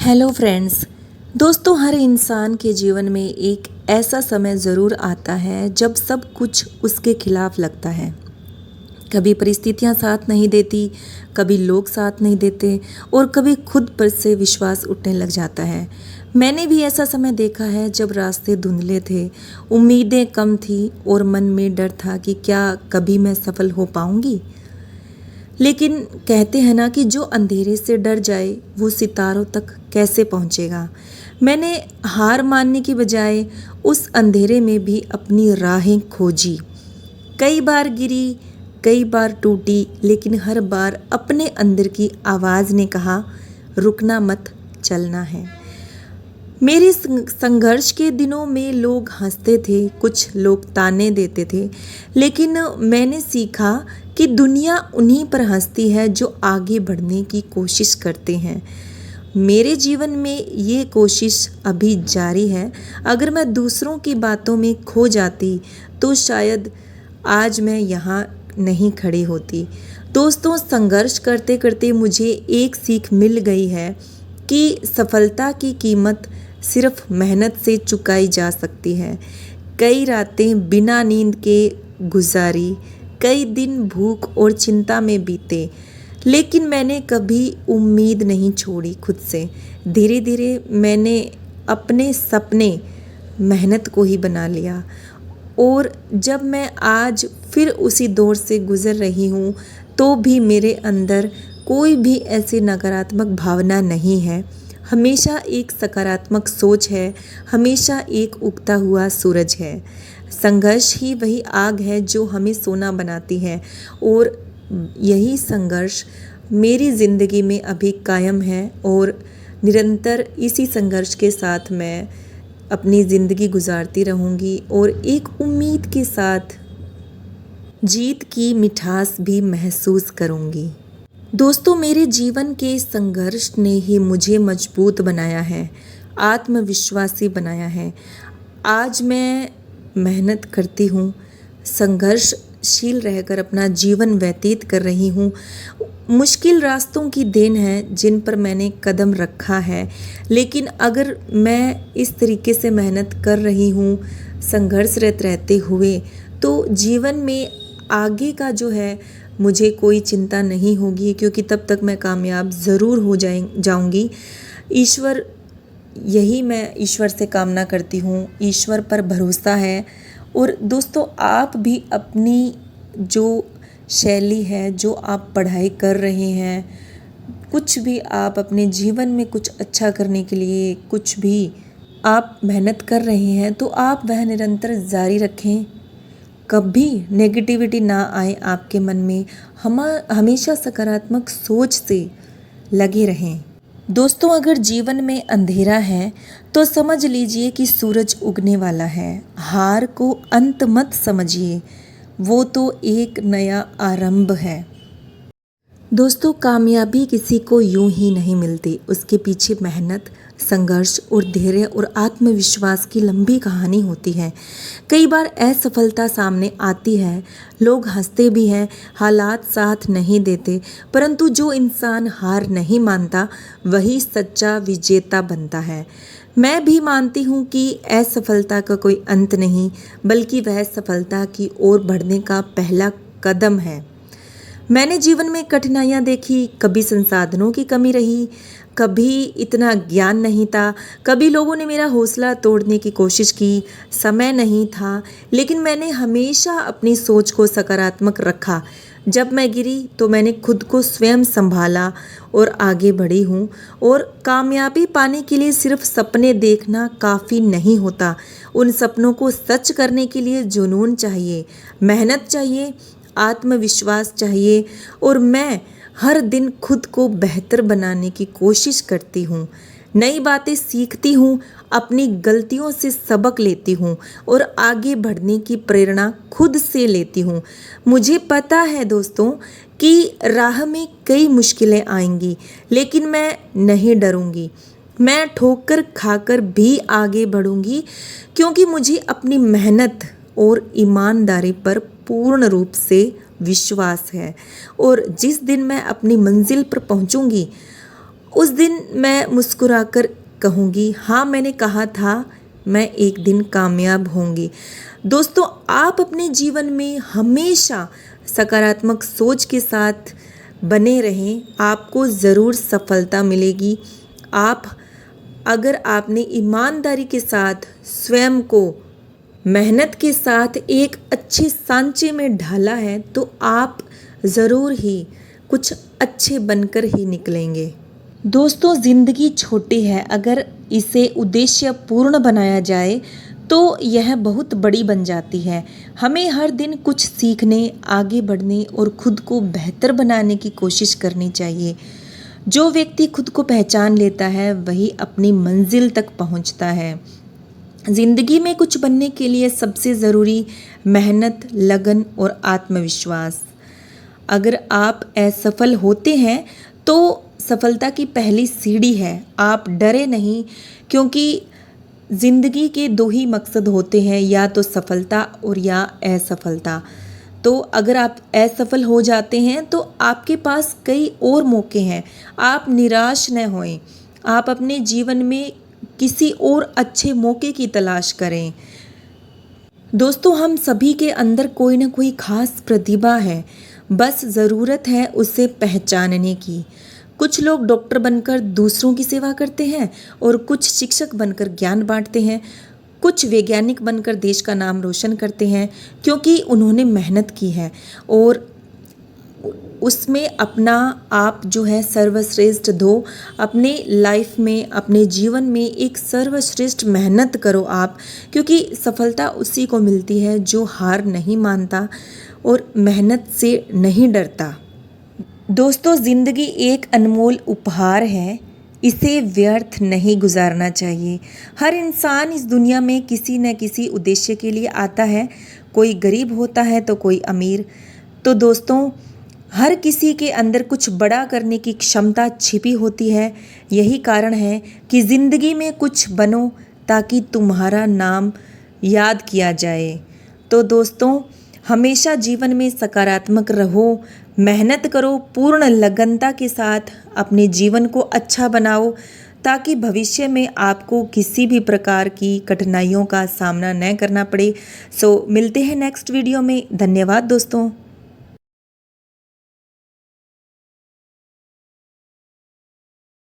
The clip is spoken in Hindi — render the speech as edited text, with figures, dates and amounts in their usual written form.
Hello friends. दोस्तों, हर इंसान के जीवन में एक ऐसा समय ज़रूर आता है जब सब कुछ उसके खिलाफ लगता है। कभी परिस्थितियां साथ नहीं देती, कभी लोग साथ नहीं देते और कभी खुद पर से विश्वास उठने लग जाता है। मैंने भी ऐसा समय देखा है जब रास्ते धुंधले थे, उम्मीदें कम थी और मन में डर था कि क्या कभी मैं सफल हो पाऊंगी। लेकिन कहते हैं ना कि जो अंधेरे से डर जाए वो सितारों तक कैसे पहुंचेगा। मैंने हार मानने की बजाय उस अंधेरे में भी अपनी राहें खोजी। कई बार गिरी, कई बार टूटी, लेकिन हर बार अपने अंदर की आवाज़ ने कहा, रुकना मत, चलना है। मेरे संघर्ष के दिनों में लोग हंसते थे, कुछ लोग ताने देते थे, लेकिन मैंने सीखा कि दुनिया उन्हीं पर हंसती है जो आगे बढ़ने की कोशिश करते हैं। मेरे जीवन में ये कोशिश अभी जारी है। अगर मैं दूसरों की बातों में खो जाती तो शायद आज मैं यहाँ नहीं खड़ी होती। दोस्तों, संघर्ष करते करते मुझे एक सीख मिल गई है कि सफलता की कीमत सिर्फ मेहनत से चुकाई जा सकती है। कई रातें बिना नींद के गुजारी, कई दिन भूख और चिंता में बीते, लेकिन मैंने कभी उम्मीद नहीं छोड़ी खुद से। धीरे धीरे मैंने अपने सपने मेहनत को ही बना लिया और जब मैं आज फिर उसी दौर से गुज़र रही हूँ तो भी मेरे अंदर कोई भी ऐसी नकारात्मक भावना नहीं है। हमेशा एक सकारात्मक सोच है, हमेशा एक उगता हुआ सूरज है। संघर्ष ही वही आग है जो हमें सोना बनाती है और यही संघर्ष मेरी ज़िंदगी में अभी कायम है और निरंतर इसी संघर्ष के साथ मैं अपनी ज़िंदगी गुजारती रहूँगी और एक उम्मीद के साथ जीत की मिठास भी महसूस करूँगी। दोस्तों, मेरे जीवन के संघर्ष ने ही मुझे मजबूत बनाया है, आत्मविश्वासी बनाया है। आज मैं मेहनत करती हूँ, संघर्षशील रहकर अपना जीवन व्यतीत कर रही हूँ। मुश्किल रास्तों की देन है जिन पर मैंने कदम रखा है, लेकिन अगर मैं इस तरीके से मेहनत कर रही हूँ संघर्षरत रहते हुए, तो जीवन में आगे का जो है मुझे कोई चिंता नहीं होगी, क्योंकि तब तक मैं कामयाब ज़रूर हो जाऊंगी। मैं ईश्वर से कामना करती हूँ, ईश्वर पर भरोसा है। और दोस्तों, आप भी अपनी जो शैली है, जो आप पढ़ाई कर रहे हैं, कुछ भी आप अपने जीवन में कुछ अच्छा करने के लिए कुछ भी आप मेहनत कर रहे हैं, तो आप वह निरंतर जारी रखें। कभी नेगेटिविटी ना आए आपके मन में, हमेशा सकारात्मक सोच से लगे रहें। दोस्तों, अगर जीवन में अंधेरा है तो समझ लीजिए कि सूरज उगने वाला है। हार को अंत मत समझिए, वो तो एक नया आरंभ है। दोस्तों, कामयाबी किसी को यूं ही नहीं मिलती, उसके पीछे मेहनत, संघर्ष और धैर्य और आत्मविश्वास की लंबी कहानी होती है। कई बार असफलता सामने आती है, लोग हंसते भी हैं, हालात साथ नहीं देते, परंतु जो इंसान हार नहीं मानता वही सच्चा विजेता बनता है। मैं भी मानती हूँ कि असफलता का कोई अंत नहीं, बल्कि वह सफलता की ओर बढ़ने का पहला कदम है। मैंने जीवन में कठिनाइयाँ देखी, कभी संसाधनों की कमी रही, कभी इतना ज्ञान नहीं था, कभी लोगों ने मेरा हौसला तोड़ने की कोशिश की, समय नहीं था, लेकिन मैंने हमेशा अपनी सोच को सकारात्मक रखा। जब मैं गिरी तो मैंने खुद को स्वयं संभाला और आगे बढ़ी हूँ। और कामयाबी पाने के लिए सिर्फ सपने देखना काफ़ी नहीं होता, उन सपनों को सच करने के लिए जुनून चाहिए, मेहनत चाहिए, आत्मविश्वास चाहिए। और मैं हर दिन खुद को बेहतर बनाने की कोशिश करती हूँ, नई बातें सीखती हूँ, अपनी गलतियों से सबक लेती हूँ और आगे बढ़ने की प्रेरणा खुद से लेती हूँ। मुझे पता है दोस्तों कि राह में कई मुश्किलें आएंगी, लेकिन मैं नहीं डरूँगी। मैं ठोकर खाकर भी आगे बढ़ूँगी, क्योंकि मुझे अपनी मेहनत और ईमानदारी पर पूर्ण रूप से विश्वास है। और जिस दिन मैं अपनी मंजिल पर पहुंचूंगी उस दिन मैं मुस्कुराकर कहूँगी, हाँ मैंने कहा था मैं एक दिन कामयाब होंगी। दोस्तों, आप अपने जीवन में हमेशा सकारात्मक सोच के साथ बने रहें, आपको ज़रूर सफलता मिलेगी। अगर आपने ईमानदारी के साथ स्वयं को मेहनत के साथ एक अच्छे सांचे में ढाला है तो आप ज़रूर ही कुछ अच्छे बनकर ही निकलेंगे। दोस्तों, ज़िंदगी छोटी है, अगर इसे उद्देश्यपूर्ण बनाया जाए तो यह बहुत बड़ी बन जाती है। हमें हर दिन कुछ सीखने, आगे बढ़ने और खुद को बेहतर बनाने की कोशिश करनी चाहिए। जो व्यक्ति खुद को पहचान लेता है वही अपनी मंजिल तक पहुंचता है। ज़िंदगी में कुछ बनने के लिए सबसे ज़रूरी मेहनत, लगन और आत्मविश्वास। अगर आप असफल होते हैं तो सफलता की पहली सीढ़ी है। आप डरे नहीं, क्योंकि ज़िंदगी के दो ही मकसद होते हैं, या तो सफलता और या असफलता। तो अगर आप असफल हो जाते हैं तो आपके पास कई और मौके हैं। आप निराश न होएं, आप अपने जीवन में किसी और अच्छे मौके की तलाश करें। दोस्तों, हम सभी के अंदर कोई ना कोई खास प्रतिभा है, बस ज़रूरत है उसे पहचानने की। कुछ लोग डॉक्टर बनकर दूसरों की सेवा करते हैं और कुछ शिक्षक बनकर ज्ञान बांटते हैं। कुछ वैज्ञानिक बनकर देश का नाम रोशन करते हैं, क्योंकि उन्होंने मेहनत की है और उसमें अपना आप जो है सर्वश्रेष्ठ दो। अपने लाइफ में, अपने जीवन में एक सर्वश्रेष्ठ मेहनत करो आप, क्योंकि सफलता उसी को मिलती है जो हार नहीं मानता और मेहनत से नहीं डरता। दोस्तों, ज़िंदगी एक अनमोल उपहार है, इसे व्यर्थ नहीं गुजारना चाहिए। हर इंसान इस दुनिया में किसी न किसी उद्देश्य के लिए आता है। कोई गरीब होता है तो कोई अमीर। तो दोस्तों, हर किसी के अंदर कुछ बड़ा करने की क्षमता छिपी होती है। यही कारण है कि ज़िंदगी में कुछ बनो ताकि तुम्हारा नाम याद किया जाए। तो दोस्तों, हमेशा जीवन में सकारात्मक रहो, मेहनत करो, पूर्ण लगनता के साथ अपने जीवन को अच्छा बनाओ, ताकि भविष्य में आपको किसी भी प्रकार की कठिनाइयों का सामना न करना पड़े। मिलते हैं नेक्स्ट वीडियो में। धन्यवाद दोस्तों।